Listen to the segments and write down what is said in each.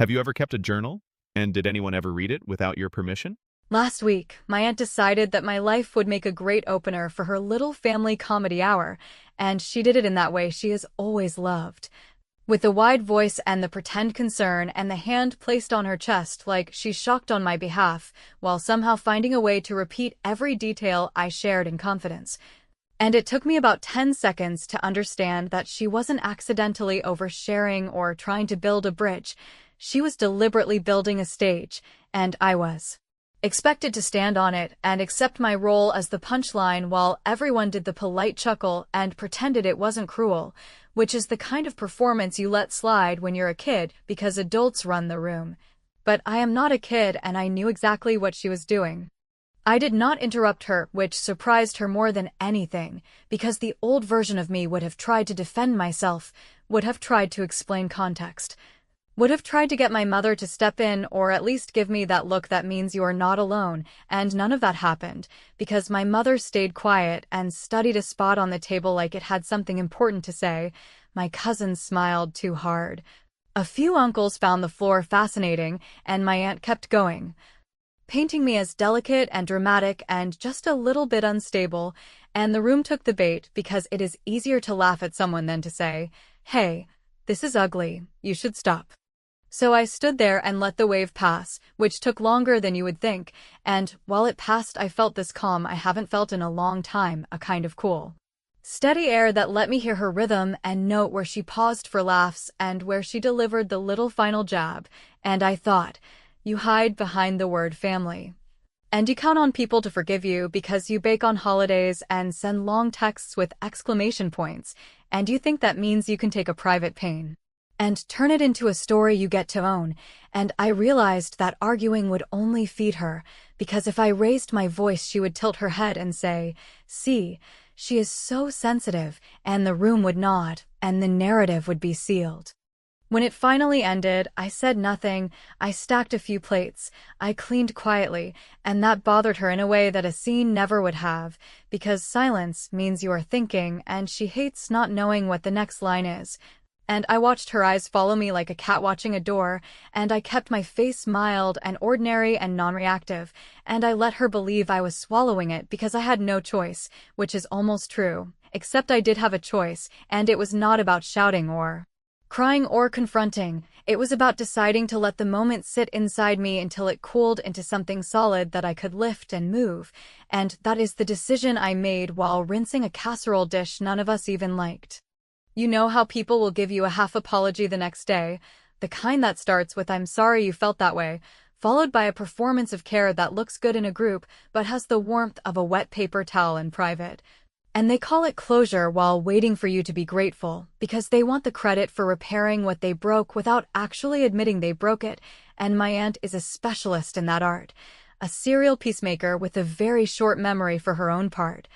Have you ever kept a journal? And did anyone ever read it without your permission? Last week, my aunt decided that my life would make a great opener for her little family comedy hour, and she did it in that way she has always loved. With the wide voice and the pretend concern and the hand placed on her chest like she's shocked on my behalf, while somehow finding a way to repeat every detail I shared in confidence. And it took me about 10 seconds to understand that she wasn't accidentally oversharing or trying to build a bridge. She was deliberately building a stage, and I was expected to stand on it and accept my role as the punchline while everyone did the polite chuckle and pretended it wasn't cruel, which is the kind of performance you let slide when you're a kid because adults run the room. But I am not a kid and I knew exactly what she was doing. I did not interrupt her, which surprised her more than anything, because the old version of me would have tried to defend myself, would have tried to explain context, would have tried to get my mother to step in or at least give me that look that means you are not alone, and none of that happened, because my mother stayed quiet and studied a spot on the table like it had something important to say. My cousins smiled too hard. A few uncles found the floor fascinating, and my aunt kept going, painting me as delicate and dramatic and just a little bit unstable, and the room took the bait because it is easier to laugh at someone than to say, "Hey, this is ugly, you should stop." So I stood there and let the wave pass, which took longer than you would think, and while it passed I felt this calm I haven't felt in a long time, a kind of cool, steady air that let me hear her rhythm and note where she paused for laughs and where she delivered the little final jab, and I thought, you hide behind the word family. And you count on people to forgive you because you bake on holidays and send long texts with exclamation points, and you think that means you can take a private pain and turn it into a story you get to own. And I realized that arguing would only feed her, because if I raised my voice she would tilt her head and say, "See, she is so sensitive," and the room would nod, and the narrative would be sealed. When it finally ended, I said nothing. I stacked a few plates, I cleaned quietly, and that bothered her in a way that a scene never would have, because silence means you are thinking, and she hates not knowing what the next line is. And I watched her eyes follow me like a cat watching a door, and I kept my face mild and ordinary and non-reactive, and I let her believe I was swallowing it because I had no choice, which is almost true, except I did have a choice, and it was not about shouting or crying or confronting. It was about deciding to let the moment sit inside me until it cooled into something solid that I could lift and move, and that is the decision I made while rinsing a casserole dish none of us even liked. You know how people will give you a half apology the next day, the kind that starts with "I'm sorry you felt that way," followed by a performance of care that looks good in a group but has the warmth of a wet paper towel in private. And they call it closure while waiting for you to be grateful, because they want the credit for repairing what they broke without actually admitting they broke it, and my aunt is a specialist in that art, a serial peacemaker with a very short memory for her own part.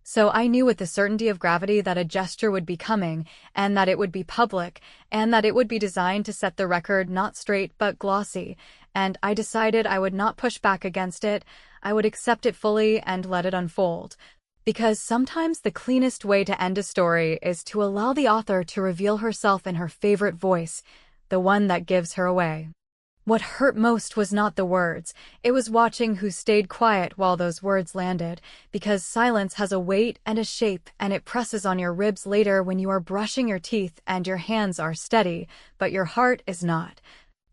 So I knew with the certainty of gravity that a gesture would be coming, and that it would be public, and that it would be designed to set the record not straight but glossy, and I decided I would not push back against it. I would accept it fully and let it unfold. Because sometimes the cleanest way to end a story is to allow the author to reveal herself in her favorite voice, the one that gives her away. What hurt most was not the words, it was watching who stayed quiet while those words landed, because silence has a weight and a shape and it presses on your ribs later when you are brushing your teeth and your hands are steady, but your heart is not.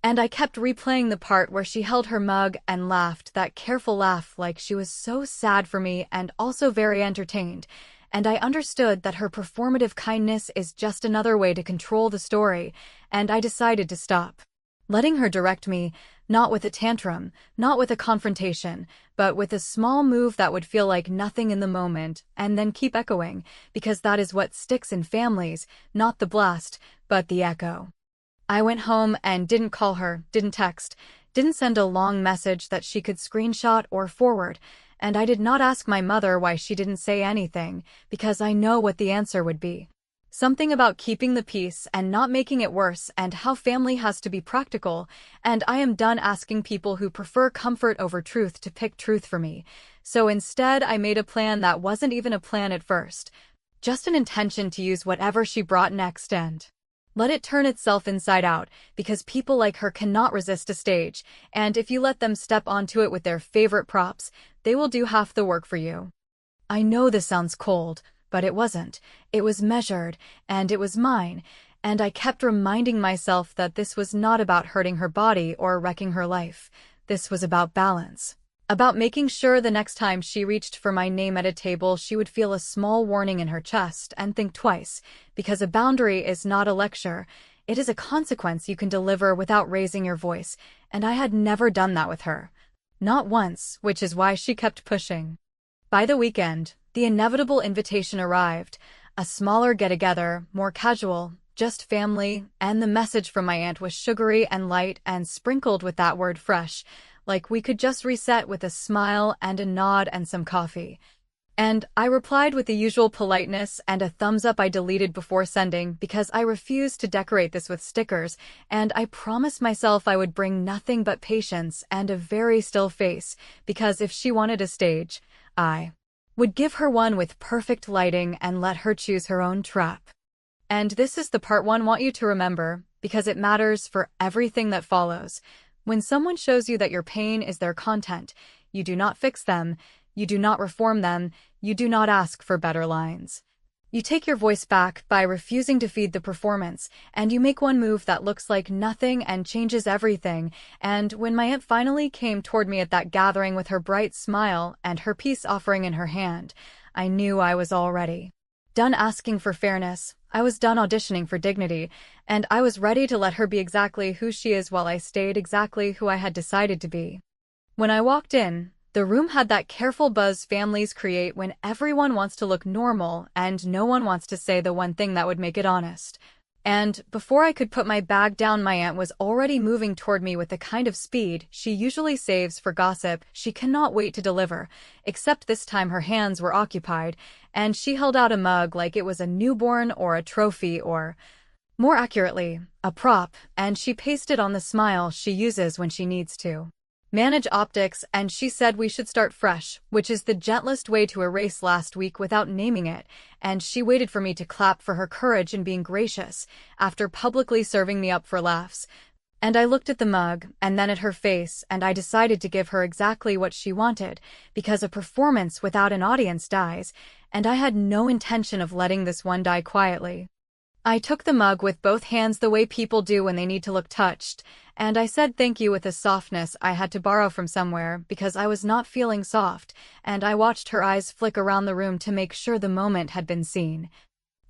And I kept replaying the part where she held her mug and laughed, that careful laugh like she was so sad for me and also very entertained, and I understood that her performative kindness is just another way to control the story, and I decided to stop letting her direct me, not with a tantrum, not with a confrontation, but with a small move that would feel like nothing in the moment, and then keep echoing, because that is what sticks in families, not the blast, but the echo. I went home and didn't call her, didn't text, didn't send a long message that she could screenshot or forward, and I did not ask my mother why she didn't say anything, because I know what the answer would be. Something about keeping the peace and not making it worse, and how family has to be practical, and I am done asking people who prefer comfort over truth to pick truth for me. So instead I made a plan that wasn't even a plan at first, just an intention to use whatever she brought next, and Let it turn itself inside out, because people like her cannot resist a stage, and if you let them step onto it with their favorite props, they will do half the work for you. I know this sounds cold, but it wasn't. It was measured, and it was mine, and I kept reminding myself that this was not about hurting her body or wrecking her life. This was about balance. About making sure the next time she reached for my name at a table, she would feel a small warning in her chest and think twice, because a boundary is not a lecture. It is a consequence you can deliver without raising your voice, and I had never done that with her. Not once, which is why she kept pushing. By the weekend, the inevitable invitation arrived. A smaller get-together, more casual, just family, and the message from my aunt was sugary and light and sprinkled with that word fresh, like we could just reset with a smile and a nod and some coffee. And I replied with the usual politeness and a thumbs up I deleted before sending because I refused to decorate this with stickers, and I promised myself I would bring nothing but patience and a very still face, because if she wanted a stage, I would give her one with perfect lighting and let her choose her own trap. And this is the part one want you to remember, because it matters for everything that follows. When someone shows you that your pain is their content, you do not fix them, you do not reform them, you do not ask for better lines. You take your voice back by refusing to feed the performance, and you make one move that looks like nothing and changes everything. And when my aunt finally came toward me at that gathering with her bright smile and her peace offering in her hand, I knew I was all ready. Done asking for fairness, I was done auditioning for dignity, and I was ready to let her be exactly who she is while I stayed exactly who I had decided to be. When I walked in, the room had that careful buzz families create when everyone wants to look normal and no one wants to say the one thing that would make it honest. And before I could put my bag down, my aunt was already moving toward me with the kind of speed she usually saves for gossip. She cannot wait to deliver, except this time her hands were occupied, and she held out a mug like it was a newborn or a trophy or, more accurately, a prop, and she pasted on the smile she uses when she needs to manage optics, and she said we should start fresh, which is the gentlest way to erase last week without naming it, and she waited for me to clap for her courage in being gracious, after publicly serving me up for laughs. And I looked at the mug, and then at her face, and I decided to give her exactly what she wanted, because a performance without an audience dies, and I had no intention of letting this one die quietly. I took the mug with both hands the way people do when they need to look touched, and I said thank you with a softness I had to borrow from somewhere because I was not feeling soft, and I watched her eyes flick around the room to make sure the moment had been seen.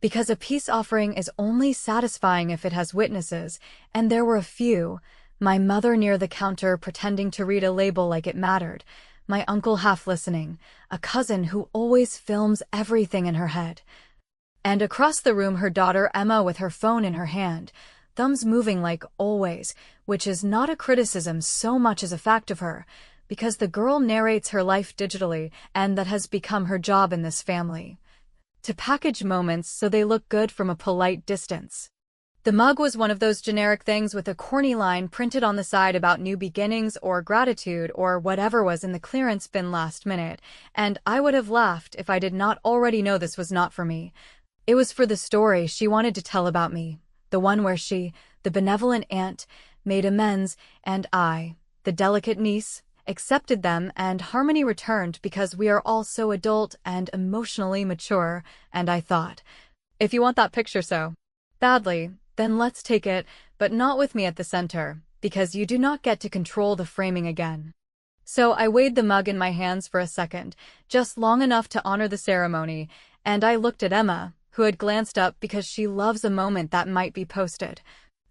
Because a peace offering is only satisfying if it has witnesses, and there were a few. My mother near the counter pretending to read a label like it mattered, my uncle half listening, a cousin who always films everything in her head. And across the room her daughter Emma with her phone in her hand, thumbs moving like always, which is not a criticism so much as a fact of her, because the girl narrates her life digitally, and that has become her job in this family. To package moments so they look good from a polite distance. The mug was one of those generic things with a corny line printed on the side about new beginnings or gratitude or whatever was in the clearance bin last minute, and I would have laughed if I did not already know this was not for me. It was for the story she wanted to tell about me, the one where she, the benevolent aunt, made amends, and I, the delicate niece, accepted them, and harmony returned because we are all so adult and emotionally mature, and I thought, if you want that picture so badly, then let's take it, but not with me at the center, because you do not get to control the framing again. So I weighed the mug in my hands for a second, just long enough to honor the ceremony, and I looked at Emma, who had glanced up because she loves a moment that might be posted.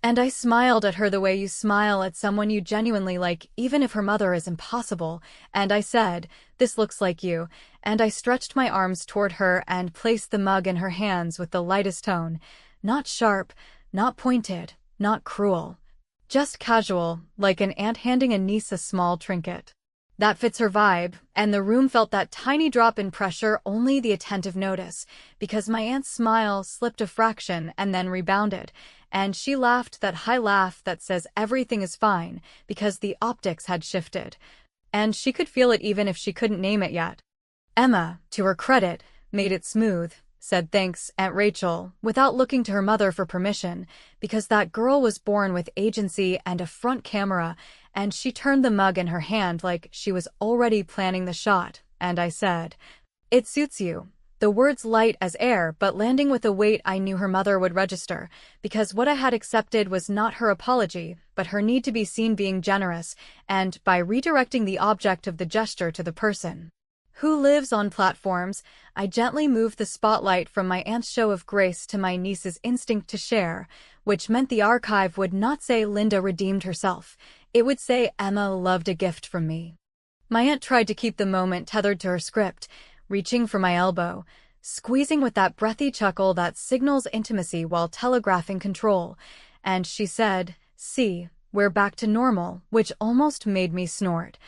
And I smiled at her the way you smile at someone you genuinely like, even if her mother is impossible, and I said, "This looks like you," and I stretched my arms toward her and placed the mug in her hands with the lightest tone. Not sharp, not pointed, not cruel. Just casual, like an aunt handing a niece a small trinket. That fits her vibe, and the room felt that tiny drop in pressure only the attentive notice, because my aunt's smile slipped a fraction and then rebounded, and she laughed that high laugh that says everything is fine, because the optics had shifted. And she could feel it even if she couldn't name it yet. Emma, to her credit, made it smooth, said thanks, Aunt Rachel, without looking to her mother for permission, because that girl was born with agency and a front camera, and she turned the mug in her hand like she was already planning the shot, and I said, "It suits you." The words light as air, but landing with a weight I knew her mother would register, because what I had accepted was not her apology, but her need to be seen being generous, and by redirecting the object of the gesture to the person who lives on platforms, I gently moved the spotlight from my aunt's show of grace to my niece's instinct to share, which meant the archive would not say Linda redeemed herself. It would say Emma loved a gift from me. My aunt tried to keep the moment tethered to her script, reaching for my elbow, squeezing with that breathy chuckle that signals intimacy while telegraphing control, and she said, "See, we're back to normal," which almost made me snort.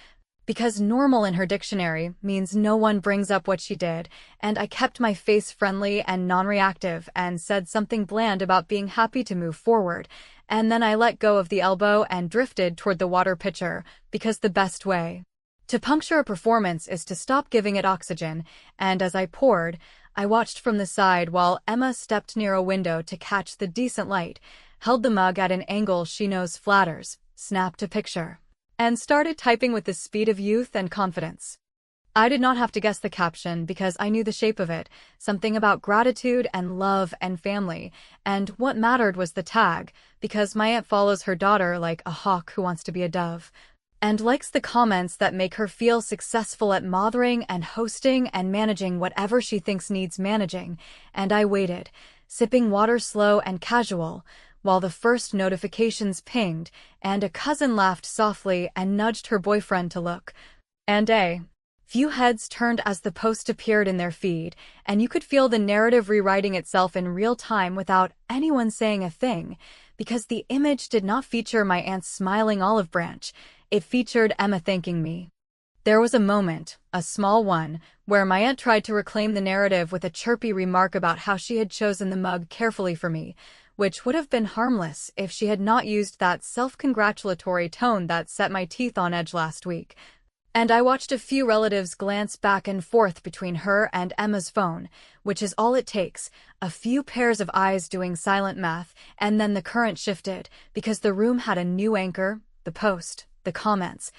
Because normal in her dictionary means no one brings up what she did, and I kept my face friendly and non-reactive and said something bland about being happy to move forward, and then I let go of the elbow and drifted toward the water pitcher, because the best way to puncture a performance is to stop giving it oxygen, and as I poured, I watched from the side while Emma stepped near a window to catch the decent light, held the mug at an angle she knows flatters, snapped a picture, and started typing with the speed of youth and confidence. I did not have to guess the caption because I knew the shape of it, something about gratitude and love and family, and what mattered was the tag, because my aunt follows her daughter like a hawk who wants to be a dove, and likes the comments that make her feel successful at mothering and hosting and managing whatever she thinks needs managing, and I waited, sipping water slow and casual, while the first notifications pinged, and a cousin laughed softly and nudged her boyfriend to look. And a few heads turned as the post appeared in their feed, and you could feel the narrative rewriting itself in real time without anyone saying a thing, because the image did not feature my aunt's smiling olive branch, it featured Emma thanking me. There was a moment, a small one, where my aunt tried to reclaim the narrative with a chirpy remark about how she had chosen the mug carefully for me, which would have been harmless if she had not used that self-congratulatory tone that set my teeth on edge last week. And I watched a few relatives glance back and forth between her and Emma's phone, which is all it takes, a few pairs of eyes doing silent math, and then the current shifted, because the room had a new anchor, the post, the comments,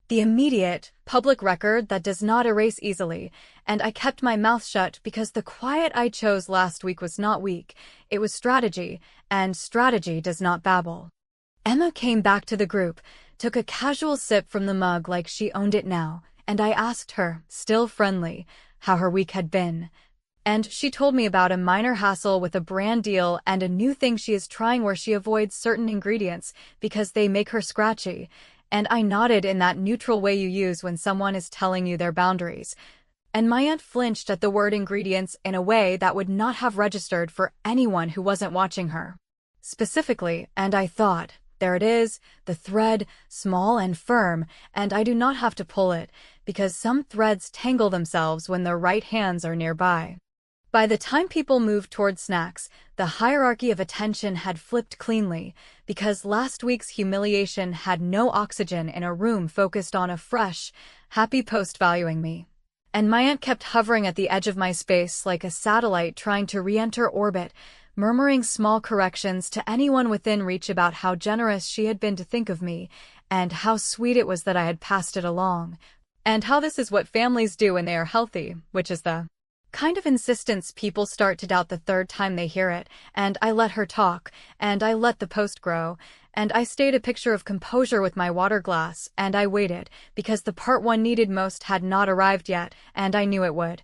the immediate, public record that does not erase easily, and I kept my mouth shut because the quiet I chose last week was not weak, it was strategy, and strategy does not babble. Emma came back to the group, took a casual sip from the mug like she owned it now, and I asked her, still friendly, how her week had been. And she told me about a minor hassle with a brand deal and a new thing she is trying where she avoids certain ingredients because they make her scratchy, and I nodded in that neutral way you use when someone is telling you their boundaries. And my aunt flinched at the word ingredients in a way that would not have registered for anyone who wasn't watching her specifically, and I thought, there it is, the thread, small and firm, and I do not have to pull it, because some threads tangle themselves when the right hands are nearby. By the time people moved toward snacks, the hierarchy of attention had flipped cleanly, because last week's humiliation had no oxygen in a room focused on a fresh, happy post valuing me. And my aunt kept hovering at the edge of my space like a satellite trying to re-enter orbit, murmuring small corrections to anyone within reach about how generous she had been to think of me, and how sweet it was that I had passed it along, and how this is what families do when they are healthy, which is the kind of insistence people start to doubt the third time they hear it, and I let her talk, and I let the post grow, and I stayed a picture of composure with my water glass, and I waited, because the part one needed most had not arrived yet, and I knew it would.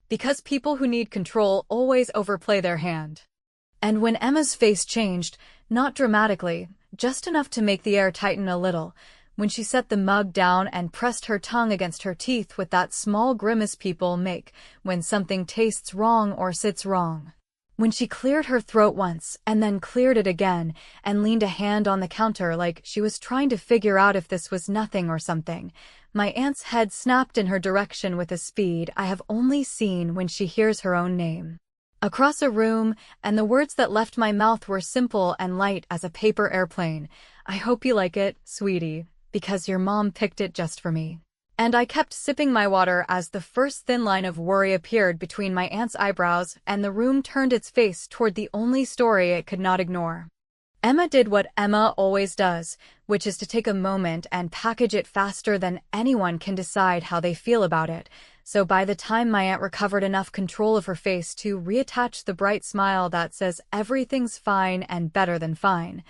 Because people who need control always overplay their hand. And when Emma's face changed, not dramatically, just enough to make the air tighten a little, when she set the mug down and pressed her tongue against her teeth with that small grimace people make when something tastes wrong or sits wrong. When she cleared her throat once and then cleared it again and leaned a hand on the counter like she was trying to figure out if this was nothing or something, my aunt's head snapped in her direction with a speed I have only seen when she hears her own name across a room, and the words that left my mouth were simple and light as a paper airplane. I hope you like it, sweetie, because your mom picked it just for me. And I kept sipping my water as the first thin line of worry appeared between my aunt's eyebrows, and the room turned its face toward the only story it could not ignore. Emma did what Emma always does, which is to take a moment and package it faster than anyone can decide how they feel about it. So by the time my aunt recovered enough control of her face to reattach the bright smile that says everything's fine and better than fine,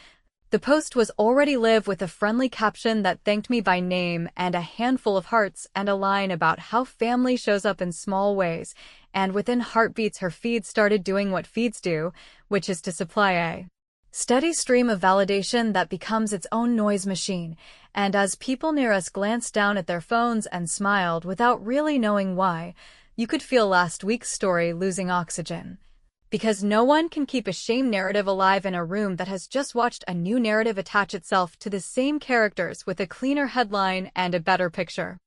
the post was already live with a friendly caption that thanked me by name and a handful of hearts and a line about how family shows up in small ways, and within heartbeats her feed started doing what feeds do, which is to supply a steady stream of validation that becomes its own noise machine, and as people near us glanced down at their phones and smiled without really knowing why, you could feel last week's story losing oxygen. Because no one can keep a shame narrative alive in a room that has just watched a new narrative attach itself to the same characters with a cleaner headline and a better picture.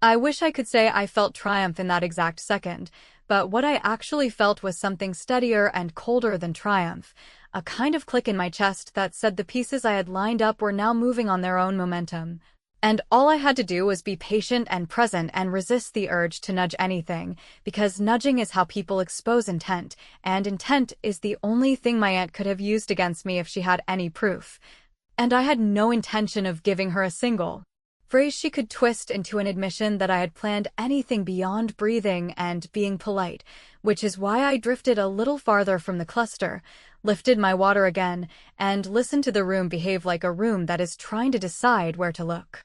I wish I could say I felt triumph in that exact second, but what I actually felt was something steadier and colder than triumph, a kind of click in my chest that said the pieces I had lined up were now moving on their own momentum. And all I had to do was be patient and present and resist the urge to nudge anything, because nudging is how people expose intent, and intent is the only thing my aunt could have used against me if she had any proof. And I had no intention of giving her a single phrase she could twist into an admission that I had planned anything beyond breathing and being polite, which is why I drifted a little farther from the cluster, lifted my water again, and listened to the room behave like a room that is trying to decide where to look.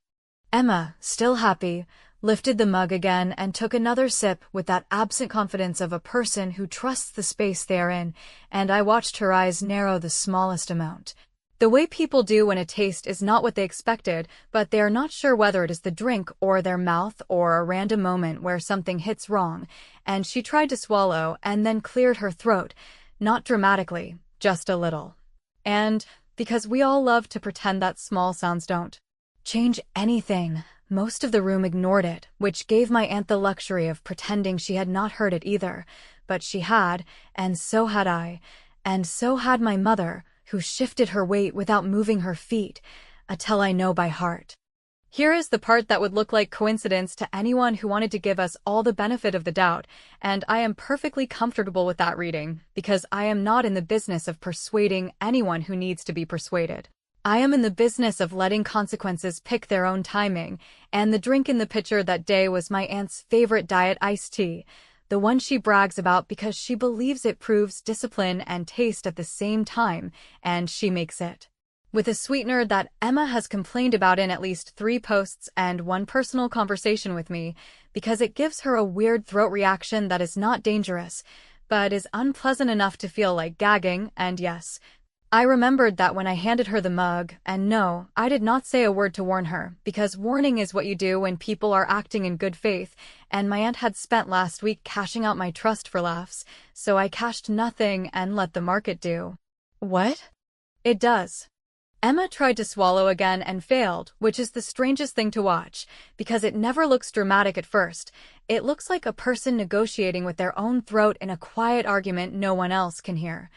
Emma, still happy, lifted the mug again and took another sip with that absent confidence of a person who trusts the space they are in, and I watched her eyes narrow the smallest amount. The way people do when a taste is not what they expected, but they are not sure whether it is the drink or their mouth or a random moment where something hits wrong, and she tried to swallow and then cleared her throat, not dramatically, just a little. And, because we all love to pretend that small sounds don't change anything, most of the room ignored it, which gave my aunt the luxury of pretending she had not heard it either, but she had, and so had I, and so had my mother, who shifted her weight without moving her feet, a tell I know by heart. Here is the part that would look like coincidence to anyone who wanted to give us all the benefit of the doubt, and I am perfectly comfortable with that reading, because I am not in the business of persuading anyone who needs to be persuaded. I am in the business of letting consequences pick their own timing, and the drink in the pitcher that day was my aunt's favorite diet iced tea, the one she brags about because she believes it proves discipline and taste at the same time, and she makes it with a sweetener that Emma has complained about in at least 3 posts and 1 personal conversation with me, because it gives her a weird throat reaction that is not dangerous, but is unpleasant enough to feel like gagging, and yes, I remembered that when I handed her the mug, and no, I did not say a word to warn her, because warning is what you do when people are acting in good faith, and my aunt had spent last week cashing out my trust for laughs, so I cashed nothing and let the market do what it does. Emma tried to swallow again and failed, which is the strangest thing to watch, because it never looks dramatic at first. It looks like a person negotiating with their own throat in a quiet argument no one else can hear.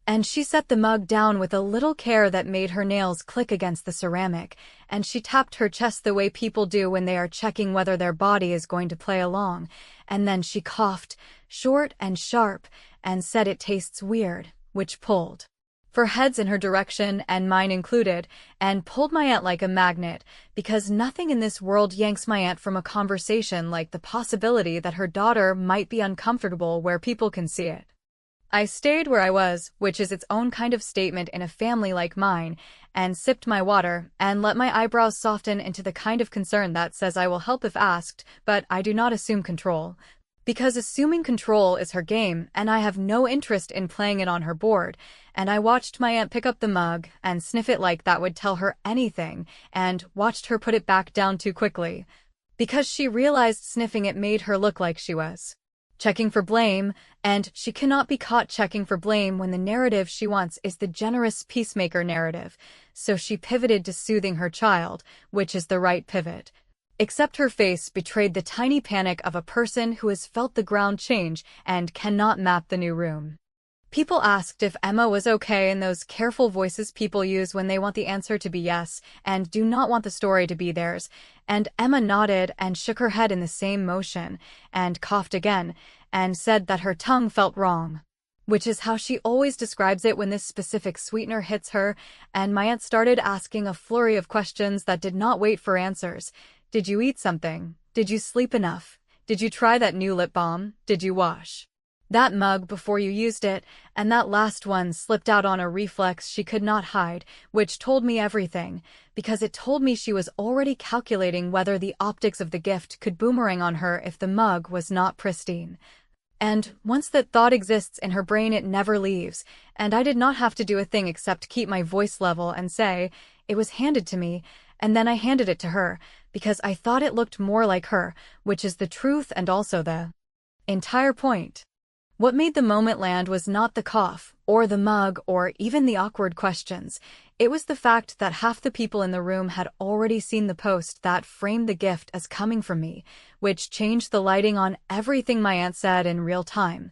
And she set the mug down with a little care that made her nails click against the ceramic, and she tapped her chest the way people do when they are checking whether their body is going to play along, and then she coughed, short and sharp, and said it tastes weird, which pulled for heads in her direction, and mine included, and pulled my aunt like a magnet, because nothing in this world yanks my aunt from a conversation like the possibility that her daughter might be uncomfortable where people can see it. I stayed where I was, which is its own kind of statement in a family like mine, and sipped my water, and let my eyebrows soften into the kind of concern that says I will help if asked, but I do not assume control. Because assuming control is her game, and I have no interest in playing it on her board, and I watched my aunt pick up the mug and sniff it like that would tell her anything, and watched her put it back down too quickly. Because she realized sniffing it made her look like she was checking for blame, and she cannot be caught checking for blame when the narrative she wants is the generous peacemaker narrative, so she pivoted to soothing her child, which is the right pivot. Except her face betrayed the tiny panic of a person who has felt the ground change and cannot map the new room. People asked if Emma was okay in those careful voices people use when they want the answer to be yes and do not want the story to be theirs, and Emma nodded and shook her head in the same motion, and coughed again, and said that her tongue felt wrong. Which is how she always describes it when this specific sweetener hits her, and my aunt started asking a flurry of questions that did not wait for answers. Did you eat something? Did you sleep enough? Did you try that new lip balm? Did you wash that mug before you used it? And that last one slipped out on a reflex she could not hide, which told me everything, because it told me she was already calculating whether the optics of the gift could boomerang on her if the mug was not pristine. And once that thought exists in her brain, it never leaves, and I did not have to do a thing except keep my voice level and say, "It was handed to me," and then I handed it to her, because I thought it looked more like her, which is the truth and also the entire point. What made the moment land was not the cough, or the mug, or even the awkward questions. It was the fact that half the people in the room had already seen the post that framed the gift as coming from me, which changed the lighting on everything my aunt said in real time.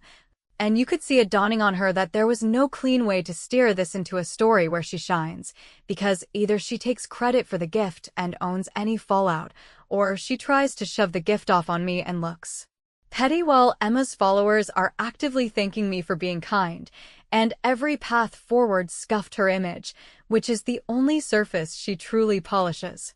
And you could see it dawning on her that there was no clean way to steer this into a story where she shines, because either she takes credit for the gift and owns any fallout, or she tries to shove the gift off on me and looks petty while Emma's followers are actively thanking me for being kind, and every path forward scuffed her image, which is the only surface she truly polishes.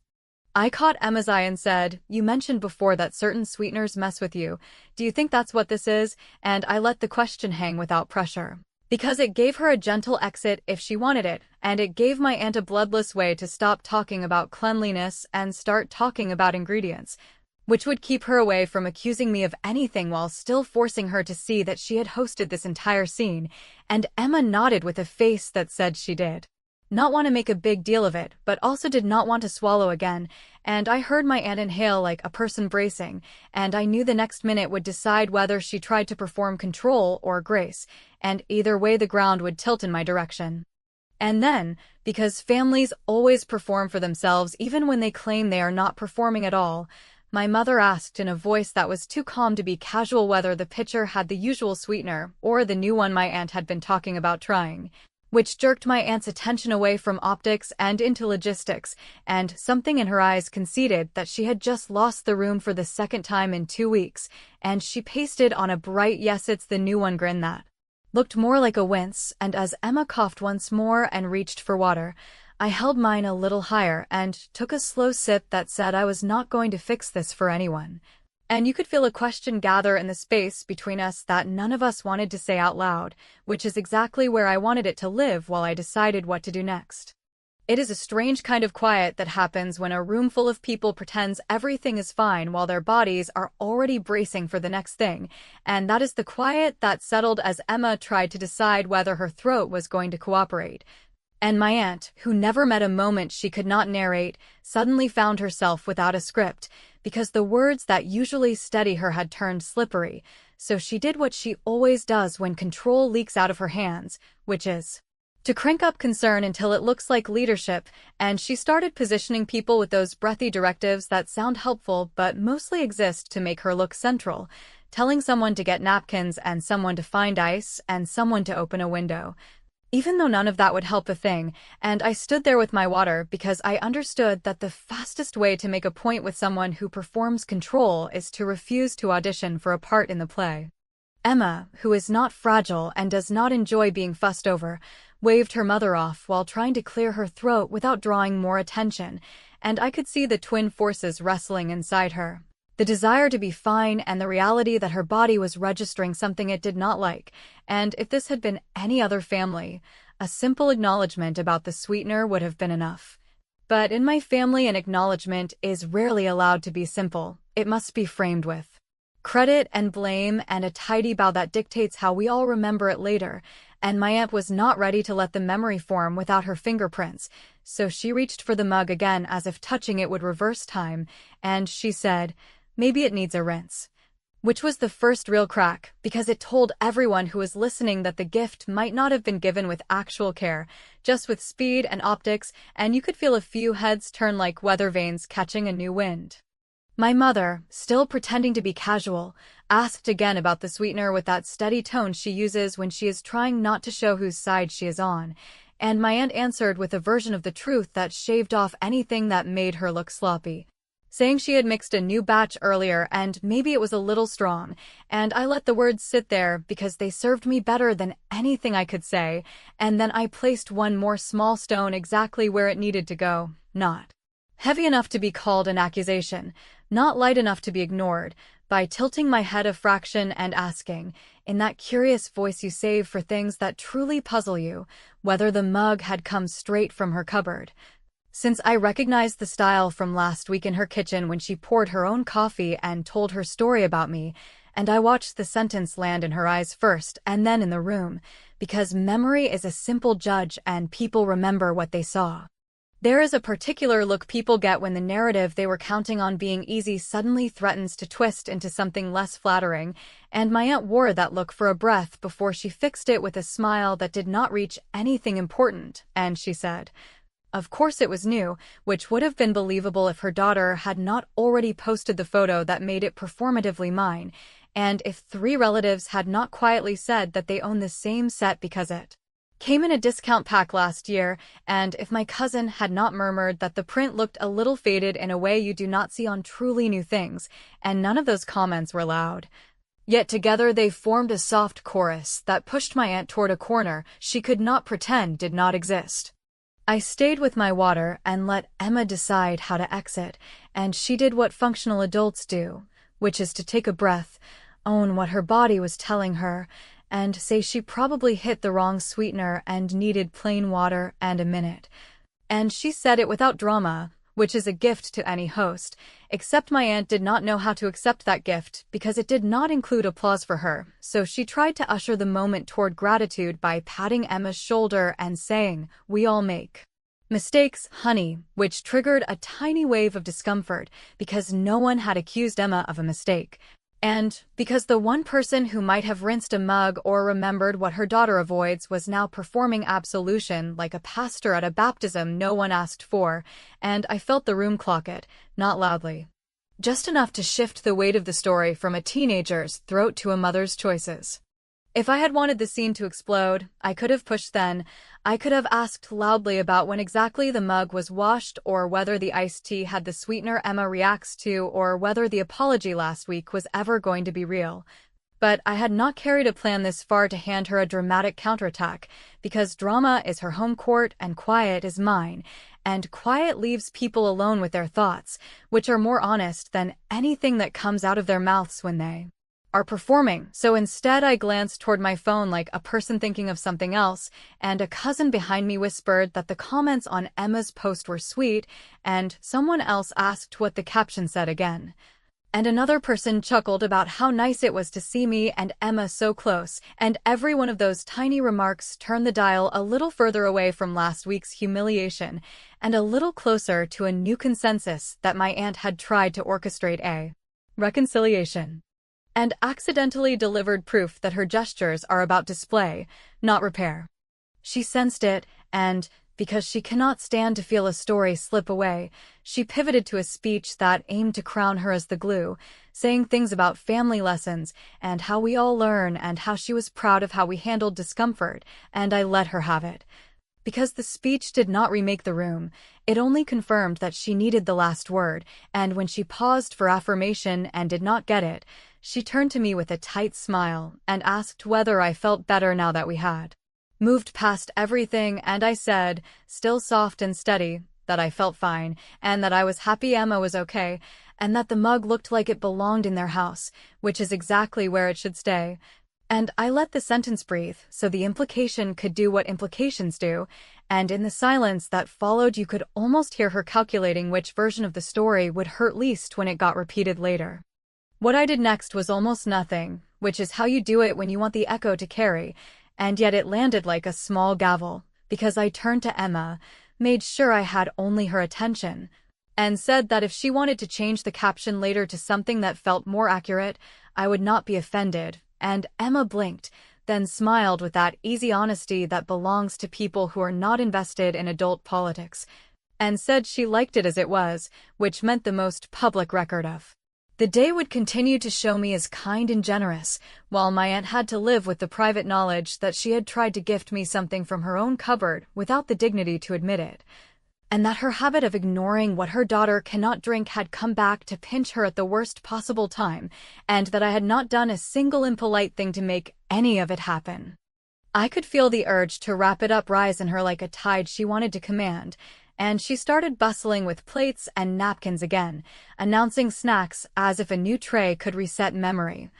I caught Emma's eye and said, "You mentioned before that certain sweeteners mess with you. Do you think that's what this is?" And I let the question hang without pressure, because it gave her a gentle exit if she wanted it, and it gave my aunt a bloodless way to stop talking about cleanliness and start talking about ingredients, which would keep her away from accusing me of anything while still forcing her to see that she had hosted this entire scene, and Emma nodded with a face that said she did not want to make a big deal of it, but also did not want to swallow again, and I heard my aunt inhale like a person bracing, and I knew the next minute would decide whether she tried to perform control or grace, and either way the ground would tilt in my direction. And then, because families always perform for themselves even when they claim they are not performing at all, my mother asked in a voice that was too calm to be casual whether the pitcher had the usual sweetener or the new one my aunt had been talking about trying, which jerked my aunt's attention away from optics and into logistics, and something in her eyes conceded that she had just lost the room for the second time in 2 weeks, and she pasted on a bright "yes, it's the new one" grin that looked more like a wince, and as Emma coughed once more and reached for water, I held mine a little higher and took a slow sip that said I was not going to fix this for anyone. And you could feel a question gather in the space between us that none of us wanted to say out loud, which is exactly where I wanted it to live while I decided what to do next. It is a strange kind of quiet that happens when a room full of people pretends everything is fine while their bodies are already bracing for the next thing, and that is the quiet that settled as Emma tried to decide whether her throat was going to cooperate. And my aunt, who never met a moment she could not narrate, suddenly found herself without a script, because the words that usually steady her had turned slippery, so she did what she always does when control leaks out of her hands, which is to crank up concern until it looks like leadership, and she started positioning people with those breathy directives that sound helpful but mostly exist to make her look central, telling someone to get napkins and someone to find ice and someone to open a window, even though none of that would help a thing, and I stood there with my water because I understood that the fastest way to make a point with someone who performs control is to refuse to audition for a part in the play. Emma, who is not fragile and does not enjoy being fussed over, waved her mother off while trying to clear her throat without drawing more attention, and I could see the twin forces wrestling inside her. The desire to be fine and the reality that her body was registering something it did not like, and if this had been any other family, a simple acknowledgement about the sweetener would have been enough. But in my family, an acknowledgement is rarely allowed to be simple. It must be framed with credit and blame and a tidy bow that dictates how we all remember it later, and my aunt was not ready to let the memory form without her fingerprints, so she reached for the mug again as if touching it would reverse time, and she said, "Maybe it needs a rinse." Which was the first real crack, because it told everyone who was listening that the gift might not have been given with actual care, just with speed and optics, and you could feel a few heads turn like weather vanes catching a new wind. My mother, still pretending to be casual, asked again about the sweetener with that steady tone she uses when she is trying not to show whose side she is on, and my aunt answered with a version of the truth that shaved off anything that made her look sloppy, saying she had mixed a new batch earlier and maybe it was a little strong, and I let the words sit there because they served me better than anything I could say, and then I placed one more small stone exactly where it needed to go, not heavy enough to be called an accusation, not light enough to be ignored, by tilting my head a fraction and asking, in that curious voice you save for things that truly puzzle you, whether the mug had come straight from her cupboard. Since I recognized the style from last week in her kitchen when she poured her own coffee and told her story about me, and I watched the sentence land in her eyes first and then in the room, because memory is a simple judge and people remember what they saw. There is a particular look people get when the narrative they were counting on being easy suddenly threatens to twist into something less flattering, and my aunt wore that look for a breath before she fixed it with a smile that did not reach anything important, and she said, of course it was new, which would have been believable if her daughter had not already posted the photo that made it performatively mine, and if 3 relatives had not quietly said that they own the same set because it came in a discount pack last year, and if my cousin had not murmured that the print looked a little faded in a way you do not see on truly new things, and none of those comments were loud. Yet together they formed a soft chorus that pushed my aunt toward a corner she could not pretend did not exist. I stayed with my water and let Emma decide how to exit, and she did what functional adults do, which is to take a breath, own what her body was telling her, and say she probably hit the wrong sweetener and needed plain water and a minute. And she said it without drama, which is a gift to any host, except my aunt did not know how to accept that gift because it did not include applause for her, so she tried to usher the moment toward gratitude by patting Emma's shoulder and saying, "We all make mistakes, honey," which triggered a tiny wave of discomfort because no one had accused Emma of a mistake. And because the one person who might have rinsed a mug or remembered what her daughter avoids was now performing absolution like a pastor at a baptism no one asked for, and I felt the room clock it, not loudly. Just enough to shift the weight of the story from a teenager's throat to a mother's choices. If I had wanted the scene to explode, I could have pushed then. I could have asked loudly about when exactly the mug was washed or whether the iced tea had the sweetener Emma reacts to or whether the apology last week was ever going to be real. But I had not carried a plan this far to hand her a dramatic counterattack, because drama is her home court and quiet is mine, and quiet leaves people alone with their thoughts, which are more honest than anything that comes out of their mouths when they are performing. So instead I glanced toward my phone like a person thinking of something else, and a cousin behind me whispered that the comments on Emma's post were sweet, and someone else asked what the caption said again. And another person chuckled about how nice it was to see me and Emma so close, and every one of those tiny remarks turned the dial a little further away from last week's humiliation, and a little closer to a new consensus that my aunt had tried to orchestrate a reconciliation, and accidentally delivered proof that her gestures are about display, not repair. She sensed it, and, because she cannot stand to feel a story slip away, she pivoted to a speech that aimed to crown her as the glue, saying things about family lessons and how we all learn and how she was proud of how we handled discomfort, and I let her have it. Because the speech did not remake the room, it only confirmed that she needed the last word, and when she paused for affirmation and did not get it, she turned to me with a tight smile and asked whether I felt better now that we had moved past everything, and I said, still soft and steady, that I felt fine, and that I was happy Emma was okay, and that the mug looked like it belonged in their house, which is exactly where it should stay. And I let the sentence breathe so the implication could do what implications do, and in the silence that followed you could almost hear her calculating which version of the story would hurt least when it got repeated later. What I did next was almost nothing, which is how you do it when you want the echo to carry, and yet it landed like a small gavel, because I turned to Emma, made sure I had only her attention, and said that if she wanted to change the caption later to something that felt more accurate, I would not be offended, and Emma blinked, then smiled with that easy honesty that belongs to people who are not invested in adult politics. and said she liked it as it was, which meant the most public record of. The day would continue to show me as kind and generous, while my aunt had to live with the private knowledge that she had tried to gift me something from her own cupboard without the dignity to admit it, and that her habit of ignoring what her daughter cannot drink had come back to pinch her at the worst possible time, and that I had not done a single impolite thing to make any of it happen. I could feel the urge to wrap it up rise in her like a tide she wanted to command, and she started bustling with plates and napkins again, announcing snacks as if a new tray could reset memory.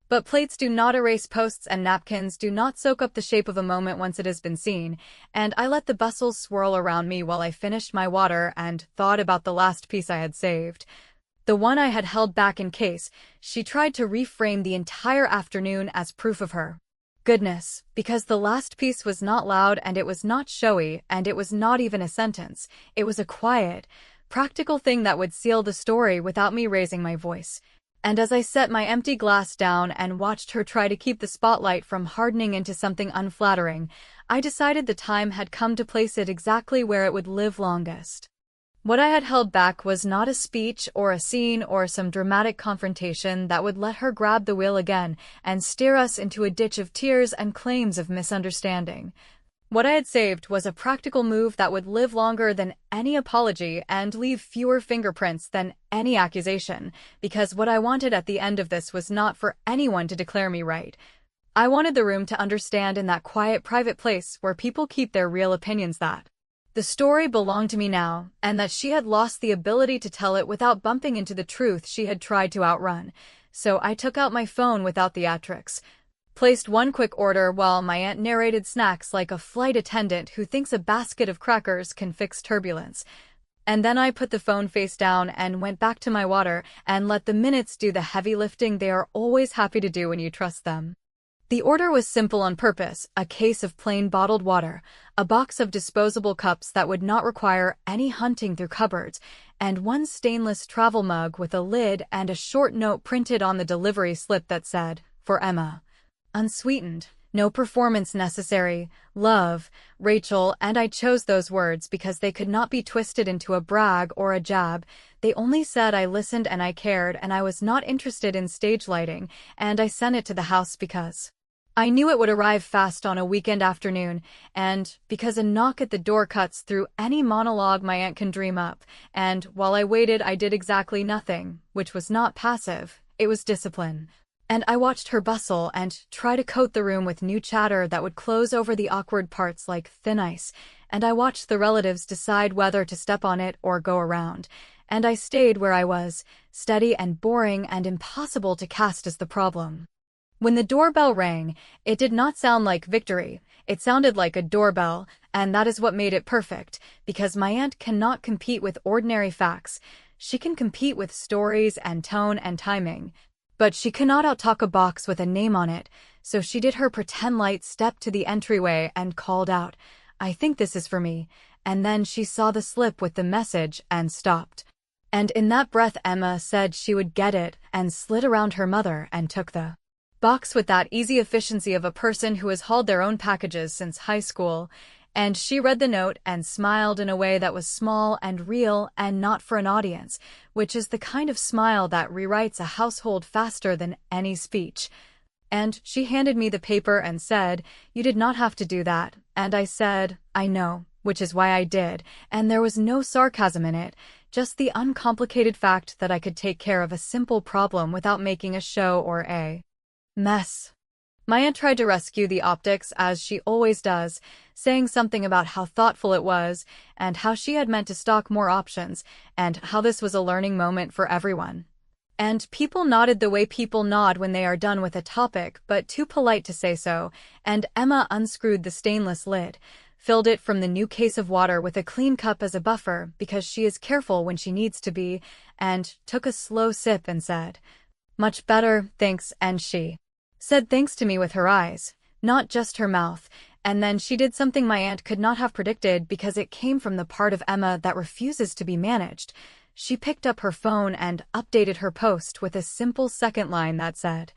But plates do not erase posts and napkins do not soak up the shape of a moment once it has been seen, and I let the bustles swirl around me while I finished my water and thought about the last piece I had saved. The one I had held back in case she tried to reframe the entire afternoon as proof of her goodness, because the last piece was not loud and it was not showy and it was not even a sentence. It was a quiet, practical thing that would seal the story without me raising my voice. And as I set my empty glass down and watched her try to keep the spotlight from hardening into something unflattering, I decided the time had come to place it exactly where it would live longest. What I had held back was not a speech or a scene or some dramatic confrontation that would let her grab the wheel again and steer us into a ditch of tears and claims of misunderstanding. What I had saved was a practical move that would live longer than any apology and leave fewer fingerprints than any accusation, because what I wanted at the end of this was not for anyone to declare me right. I wanted the room to understand in that quiet private place where people keep their real opinions that the story belonged to me now, and that she had lost the ability to tell it without bumping into the truth she had tried to outrun. So I took out my phone without theatrics, placed one quick order while my aunt narrated snacks like a flight attendant who thinks a basket of crackers can fix turbulence. And then I put the phone face down and went back to my water and let the minutes do the heavy lifting they are always happy to do when you trust them. The order was simple on purpose: a case of plain bottled water, a box of disposable cups that would not require any hunting through cupboards, and one stainless travel mug with a lid and a short note printed on the delivery slip that said, "For Emma. Unsweetened. No performance necessary. Love, Rachel." And I chose those words because they could not be twisted into a brag or a jab. They only said I listened and I cared and I was not interested in stage lighting, and I sent it to the house because I knew it would arrive fast on a weekend afternoon, and because a knock at the door cuts through any monologue my aunt can dream up, and while I waited I did exactly nothing, which was not passive, it was discipline. And I watched her bustle and try to coat the room with new chatter that would close over the awkward parts like thin ice, and I watched the relatives decide whether to step on it or go around, and I stayed where I was, steady and boring and impossible to cast as the problem. When the doorbell rang, it did not sound like victory. It sounded like a doorbell, and that is what made it perfect, because my aunt cannot compete with ordinary facts. She can compete with stories and tone and timing, but she cannot outtalk a box with a name on it, so she did her pretend light step to the entryway and called out, "I think this is for me," and then she saw the slip with the message and stopped. And in that breath Emma said she would get it and slid around her mother and took the box with that easy efficiency of a person who has hauled their own packages since high school, and she read the note and smiled in a way that was small and real and not for an audience, which is the kind of smile that rewrites a household faster than any speech. And she handed me the paper and said, "You did not have to do that," and I said, "I know," which is why I did, and there was no sarcasm in it, just the uncomplicated fact that I could take care of a simple problem without making a show or a mess. My aunt tried to rescue the optics as she always does, saying something about how thoughtful it was, and how she had meant to stock more options, and how this was a learning moment for everyone. And people nodded the way people nod when they are done with a topic, but too polite to say so, and Emma unscrewed the stainless lid, filled it from the new case of water with a clean cup as a buffer because she is careful when she needs to be, and took a slow sip and said, "Much better, thanks," and she said thanks to me with her eyes, not just her mouth, and then she did something my aunt could not have predicted because it came from the part of Emma that refuses to be managed. She picked up her phone and updated her post with a simple second line that said,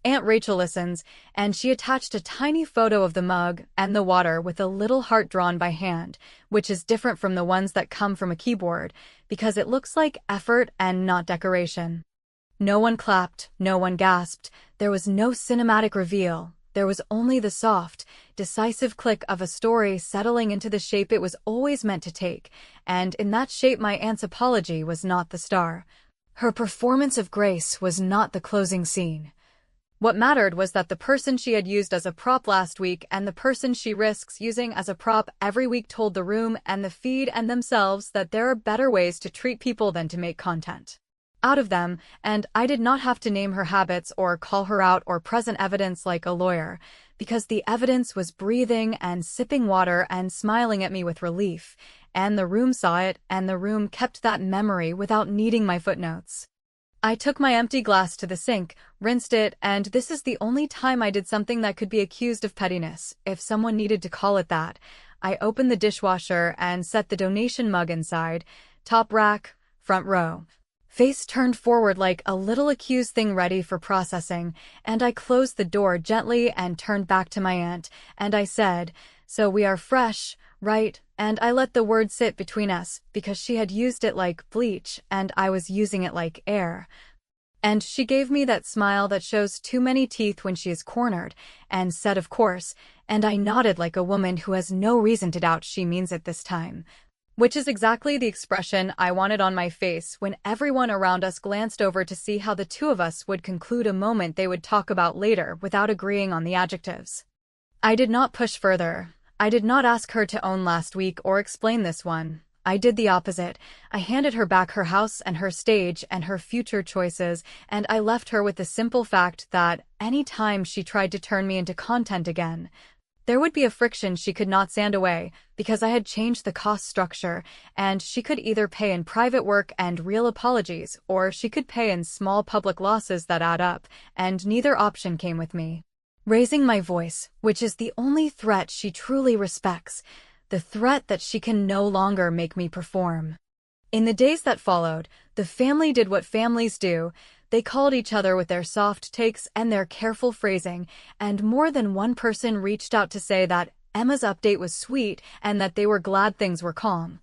Aunt Rachel listens, and she attached a tiny photo of the mug and the water with a little heart drawn by hand, which is different from the ones that come from a keyboard, because it looks like effort and not decoration. No one clapped, no one gasped, there was no cinematic reveal. There was only the soft, decisive click of a story settling into the shape it was always meant to take, and in that shape my aunt's apology was not the star. Her performance of grace was not the closing scene. What mattered was that the person she had used as a prop last week and the person she risks using as a prop every week told the room and the feed and themselves that there are better ways to treat people than to make content out of them, and I did not have to name her habits or call her out or present evidence like a lawyer, because the evidence was breathing and sipping water and smiling at me with relief, and the room saw it, and the room kept that memory without needing my footnotes. I took my empty glass to the sink, rinsed it, and this is the only time I did something that could be accused of pettiness, if someone needed to call it that. I opened the dishwasher and set the donation mug inside, top rack, front row. Face turned forward like a little accused thing ready for processing, and I closed the door gently and turned back to my aunt, and I said, "So we are fresh, right?" And I let the word sit between us, because she had used it like bleach, and I was using it like air. And she gave me that smile that shows too many teeth when she is cornered, and said of course, and I nodded like a woman who has no reason to doubt she means it this time. Which is exactly the expression I wanted on my face when everyone around us glanced over to see how the two of us would conclude a moment they would talk about later without agreeing on the adjectives. I did not push further. I did not ask her to own last week or explain this one. I did the opposite. I handed her back her house and her stage and her future choices, and I left her with the simple fact that any time she tried to turn me into content again, there would be a friction she could not sand away, because I had changed the cost structure, and she could either pay in private work and real apologies, or she could pay in small public losses that add up, and neither option came with me. Raising my voice, which is the only threat she truly respects, the threat that she can no longer make me perform. In the days that followed, the family did what families do. They called each other with their soft takes and their careful phrasing, and more than one person reached out to say that Emma's update was sweet and that they were glad things were calm.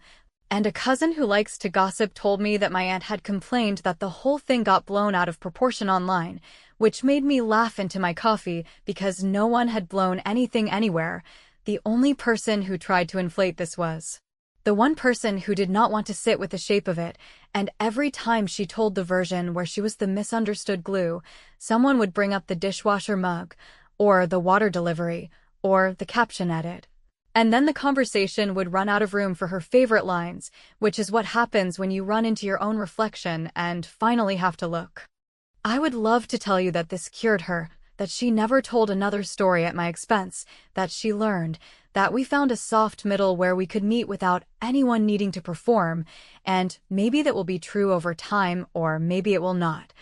And a cousin who likes to gossip told me that my aunt had complained that the whole thing got blown out of proportion online, which made me laugh into my coffee because no one had blown anything anywhere. The only person who tried to inflate this was the one person who did not want to sit with the shape of it, and every time she told the version where she was the misunderstood glue, someone would bring up the dishwasher mug, or the water delivery, or the caption edit. And then the conversation would run out of room for her favorite lines, which is what happens when you run into your own reflection and finally have to look. I would love to tell you that this cured her, that she never told another story at my expense, that she learned, that we found a soft middle where we could meet without anyone needing to perform, and maybe that will be true over time, or maybe it will not.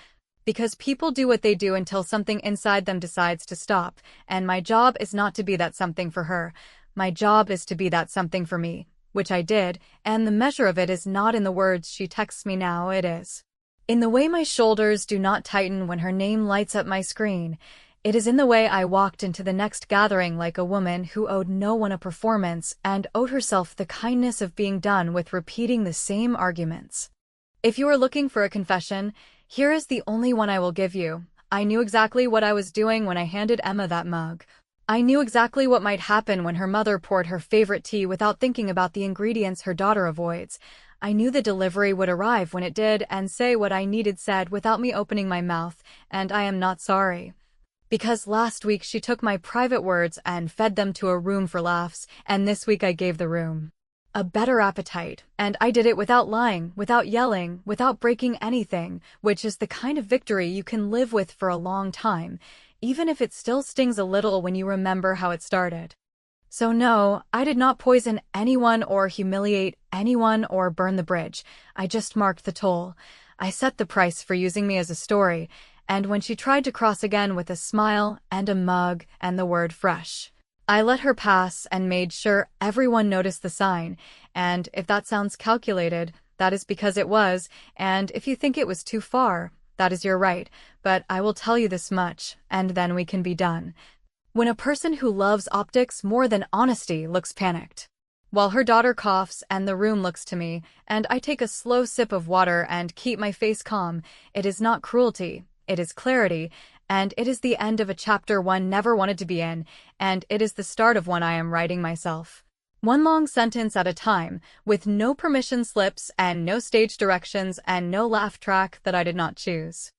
Because people do what they do until something inside them decides to stop, and my job is not to be that something for her. My job is to be that something for me, which I did, and the measure of it is not in the words she texts me now, it is in the way my shoulders do not tighten when her name lights up my screen. It is in the way I walked into the next gathering like a woman who owed no one a performance and owed herself the kindness of being done with repeating the same arguments. If you are looking for a confession, here is the only one I will give you. I knew exactly what I was doing when I handed Emma that mug. I knew exactly what might happen when her mother poured her favorite tea without thinking about the ingredients her daughter avoids. I knew the delivery would arrive when it did and say what I needed said without me opening my mouth, and I am not sorry. Because last week she took my private words and fed them to a room for laughs, and this week I gave the room a better appetite, and I did it without lying, without yelling, without breaking anything, which is the kind of victory you can live with for a long time, even if it still stings a little when you remember how it started. So no, I did not poison anyone or humiliate anyone or burn the bridge. I just marked the toll. I set the price for using me as a story, and when she tried to cross again with a smile and a mug and the word fresh, I let her pass and made sure everyone noticed the sign, and if that sounds calculated, that is because it was, and if you think it was too far, that is your right, but I will tell you this much, and then we can be done. When a person who loves optics more than honesty looks panicked. While her daughter coughs and the room looks to me, and I take a slow sip of water and keep my face calm, it is not cruelty, it is clarity, and it is the end of a chapter one never wanted to be in, and it is the start of one I am writing myself. One long sentence at a time, with no permission slips and no stage directions and no laugh track that I did not choose.